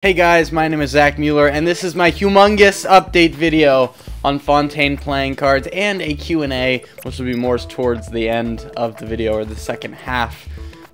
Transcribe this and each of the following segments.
Hey guys, my name is Zach Mueller, and this is my humongous update video on Fontaine playing cards and a Q&A, which will be more towards the end of the video, or the second half.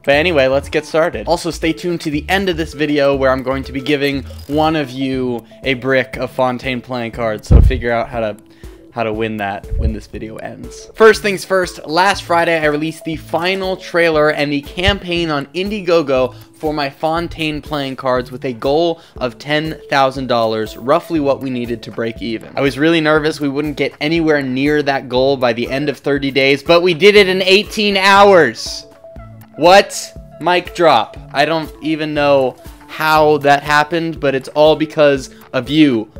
But anyway, let's get started. Also, stay tuned to the end of this video where I'm going to be giving one of you a brick of Fontaine playing cards, so figure out how to win that when this video ends. First things first, last Friday I released the final trailer and the campaign on Indiegogo for my Fontaine playing cards with a goal of $10,000, roughly what we needed to break even. I was really nervous we wouldn't get anywhere near that goal by the end of 30 days, but we did it in 18 hours. What? Mic drop. I don't even know how that happened, but it's all because of you,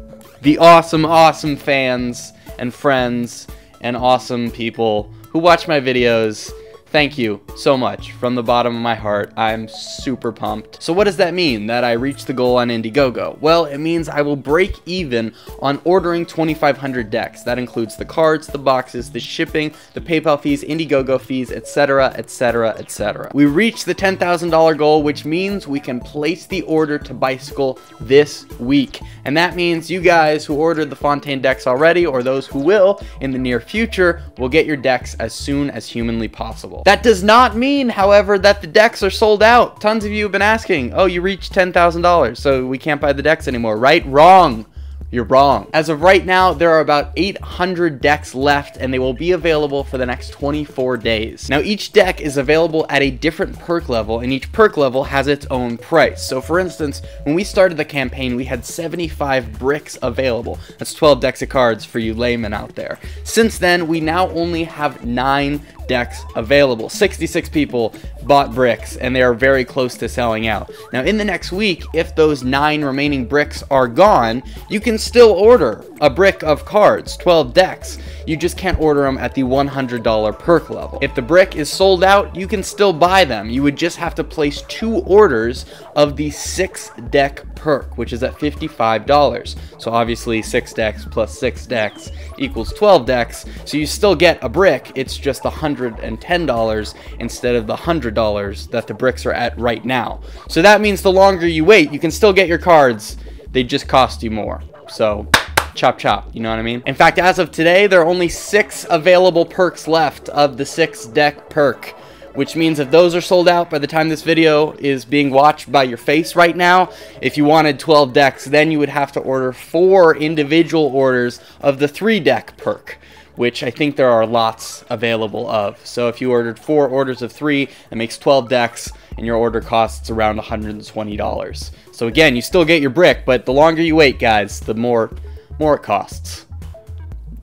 the awesome fans and friends and awesome people who watch my videos. Thank you so much from the bottom of my heart. I'm super pumped. So what does that mean, that I reached the goal on Indiegogo? Well, it means I will break even on ordering 2,500 decks. That includes the cards, the boxes, the shipping, the PayPal fees, Indiegogo fees, etc, etc, etc. We reached the $10,000 goal, which means we can place the order to Bicycle this week. And that means you guys who ordered the Fontaine decks already, or those who will in the near future, will get your decks as soon as humanly possible. That does not mean, however, that the decks are sold out. Tons of you have been asking, oh, you reached $10,000, so we can't buy the decks anymore, right? Wrong. You're wrong. As of right now, there are about 800 decks left, and they will be available for the next 24 days. Now, each deck is available at a different perk level, and each perk level has its own price. So, for instance, when we started the campaign, we had 75 bricks available. That's 12 decks of cards for you laymen out there. Since then, we now only have 9 decks available. 66 people bought bricks, and they are very close to selling out. Now, in the next week, if those 9 remaining bricks are gone, you can still order a brick of cards, 12 decks. You just can't order them at the $100 perk level. If the brick is sold out, you can still buy them. You would just have to place 2 orders of the 6 deck perk, which is at $55. So obviously 6 decks plus 6 decks equals 12 decks. So you still get a brick, it's just $110 instead of the $100 that the bricks are at right now. So that means the longer you wait, you can still get your cards, they just cost you more. So chop chop, you know what I mean? In fact, as of today, there are only 6 available perks left of the 6 deck perk, which means if those are sold out by the time this video is being watched by your face right now, if you wanted 12 decks, then you would have to order 4 individual orders of the 3 deck perk, which I think there are lots available of. So if you ordered 4 orders of 3, that makes 12 decks, and your order costs around $120. So again, you still get your brick, but the longer you wait, guys, the more it costs.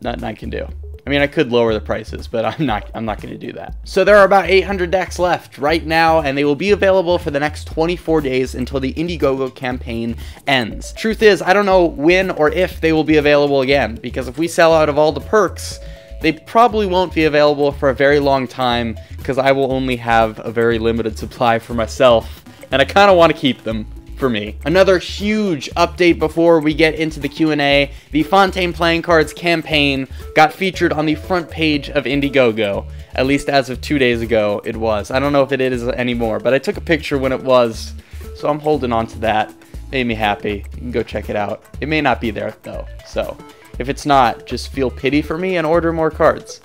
Nothing I can do. I mean, I could lower the prices, but I'm not going to do that. So there are about 800 decks left right now, and they will be available for the next 24 days until the Indiegogo campaign ends. Truth is, I don't know when or if they will be available again, because if we sell out of all the perks, they probably won't be available for a very long time, because I will only have a very limited supply for myself, and I kind of want to keep them for me. Another huge update before we get into the Q&A, the Fontaine playing cards campaign got featured on the front page of Indiegogo. At least as of 2 days ago, it was. I don't know if it is anymore, but I took a picture when it was, so I'm holding on to that. Made me happy. You can go check it out. It may not be there, though, so if it's not, just feel pity for me and order more cards.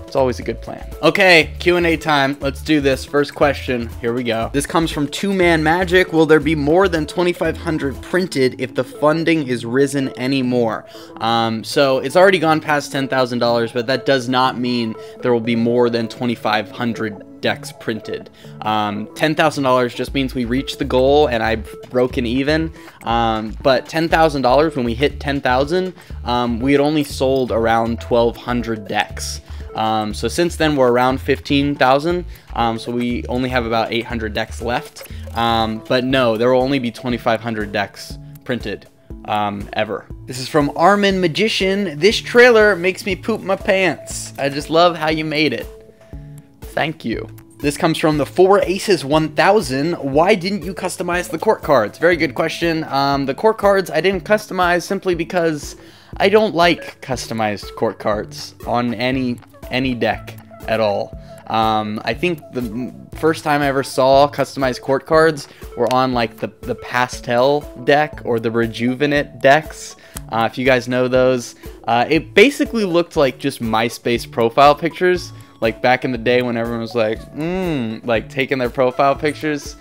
It's always a good plan. Okay, Q&A time. Let's do this. First question. Here we go. This comes from Two Man Magic. Will there be more than 2,500 printed if the funding is risen anymore? So it's already gone past $10,000, but that does not mean there will be more than 2,500 decks printed. $10,000 just means we reached the goal and I've broken even. But $10,000, when we hit 10,000, we had only sold around 1,200 decks. So since then we're around 15,000, so we only have about 800 decks left, but no, there will only be 2,500 decks printed ever. This is from Armin Magician. This trailer makes me poop my pants. I just love how you made it. Thank you. This comes from the 4 Aces 1000. Why didn't you customize the court cards? Very good question. The court cards I didn't customize simply because I don't like customized court cards on any deck at all. I think the first time I ever saw customized court cards were on like the Pastel deck or the Rejuvenate decks. If you guys know those, it basically looked like just MySpace profile pictures, like back in the day when everyone was like taking their profile pictures,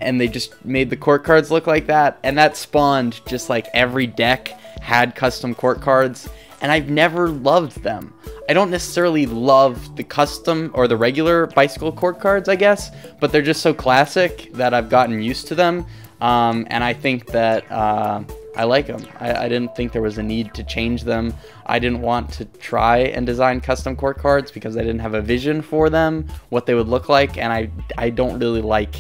and they just made the court cards look like that, and that spawned just like every deck had custom court cards, and I've never loved them. I don't necessarily love the custom or the regular bicycle court cards, I guess, but they're just so classic that I've gotten used to them, and I think that I like them. I didn't think there was a need to change them. I didn't want to try and design custom court cards because I didn't have a vision for them, what they would look like, and I don't really like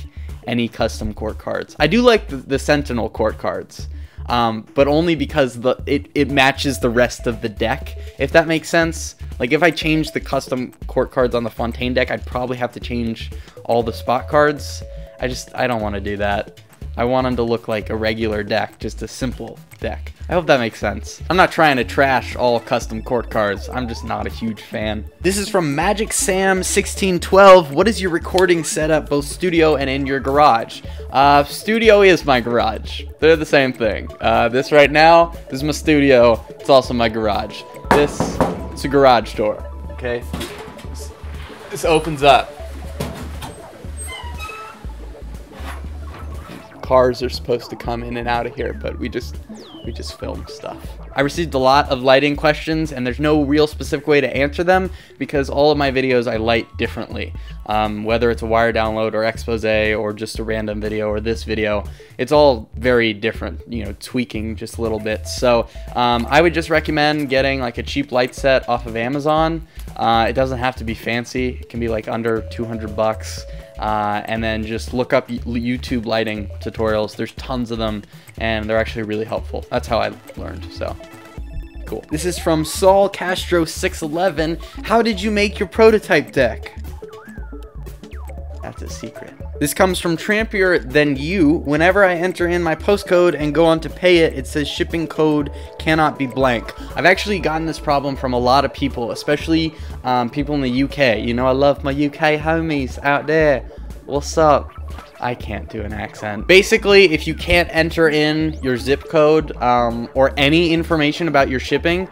any custom court cards. I do like the Sentinel court cards, but only because it matches the rest of the deck, if that makes sense. Like if I change the custom court cards on the Fontaine deck, I'd probably have to change all the spot cards. I don't want to do that. I want them to look like a regular deck, just a simple deck. I hope that makes sense. I'm not trying to trash all custom court cards. I'm just not a huge fan. This is from Magic Sam 1612. What is your recording setup, both studio and in your garage? Studio is my garage. They're the same thing. This right now, this is my studio. It's also my garage. It's a garage door, okay? This opens up. Cars are supposed to come in and out of here, but we just film stuff. I received a lot of lighting questions, and there's no real specific way to answer them because all of my videos I light differently. Whether it's a wire download or expose or just a random video or this video, it's all very different, you know, tweaking just a little bit. So I would just recommend getting like a cheap light set off of Amazon. It doesn't have to be fancy. It can be like under 200 bucks. And then just look up YouTube lighting tutorials. There's tons of them, and they're actually really helpful. That's how I learned, so cool. This is from Saul Castro 611. How did you make your prototype deck? That's a secret. This comes from Trampier Than You. Whenever I enter in my postcode and go on to pay it, it says shipping code cannot be blank. I've actually gotten this problem from a lot of people, especially people in the UK. You know, I love my UK homies out there. What's up? I can't do an accent. Basically, if you can't enter in your zip code or any information about your shipping,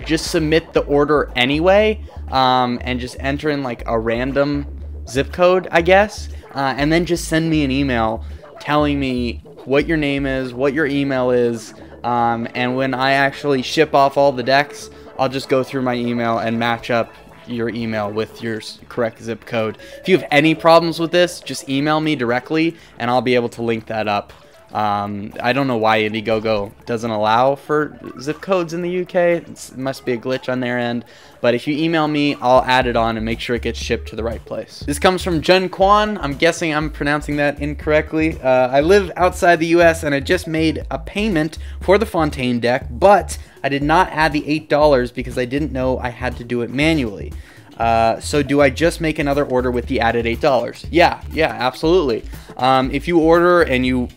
just submit the order anyway and just enter in like a random zip code, I guess, and then just send me an email telling me what your name is, what your email is, and when I actually ship off all the decks, I'll just go through my email and match up your email with your correct zip code. If you have any problems with this, just email me directly and I'll be able to link that up. I don't know why Indiegogo doesn't allow for zip codes in the UK. It must be a glitch on their end. But if you email me, I'll add it on and make sure it gets shipped to the right place. This comes from Jun Kwan. I'm guessing I'm pronouncing that incorrectly. I live outside the US and I just made a payment for the Fontaine deck, but I did not add the $8 because I didn't know I had to do it manually. So do I just make another order with the added $8? Yeah, absolutely. If you order and you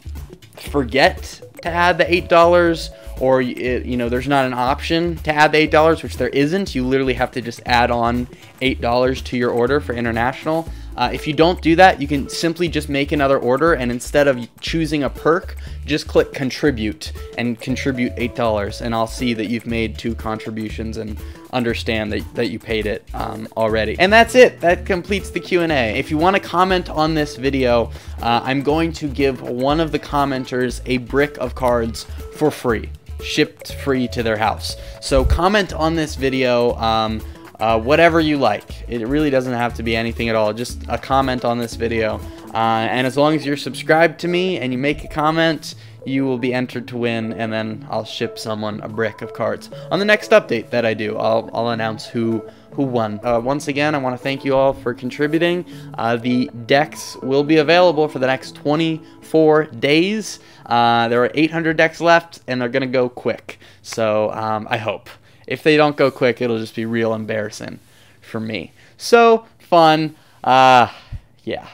forget to add the $8, or you know, there's not an option to add the $8, which there isn't, you literally have to just add on $8 to your order for international. If you don't do that, you can simply just make another order, and instead of choosing a perk, just click contribute and contribute $8, and I'll see that you've made 2 contributions and understand that you paid it already. And that's it. That completes the Q&A. If you want to comment on this video, I'm going to give one of the commenters a brick of cards for free, shipped free to their house. So comment on this video, whatever you like. It really doesn't have to be anything at all, just a comment on this video. And as long as you're subscribed to me and you make a comment, you will be entered to win, and then I'll ship someone a brick of cards. On the next update that I do, I'll announce who won. Once again, I want to thank you all for contributing. The decks will be available for the next 24 days. There are 800 decks left, and they're going to go quick. So I hope. If they don't go quick, it'll just be real embarrassing for me. So fun. Yeah.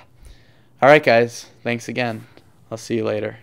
All right, guys. Thanks again. I'll see you later.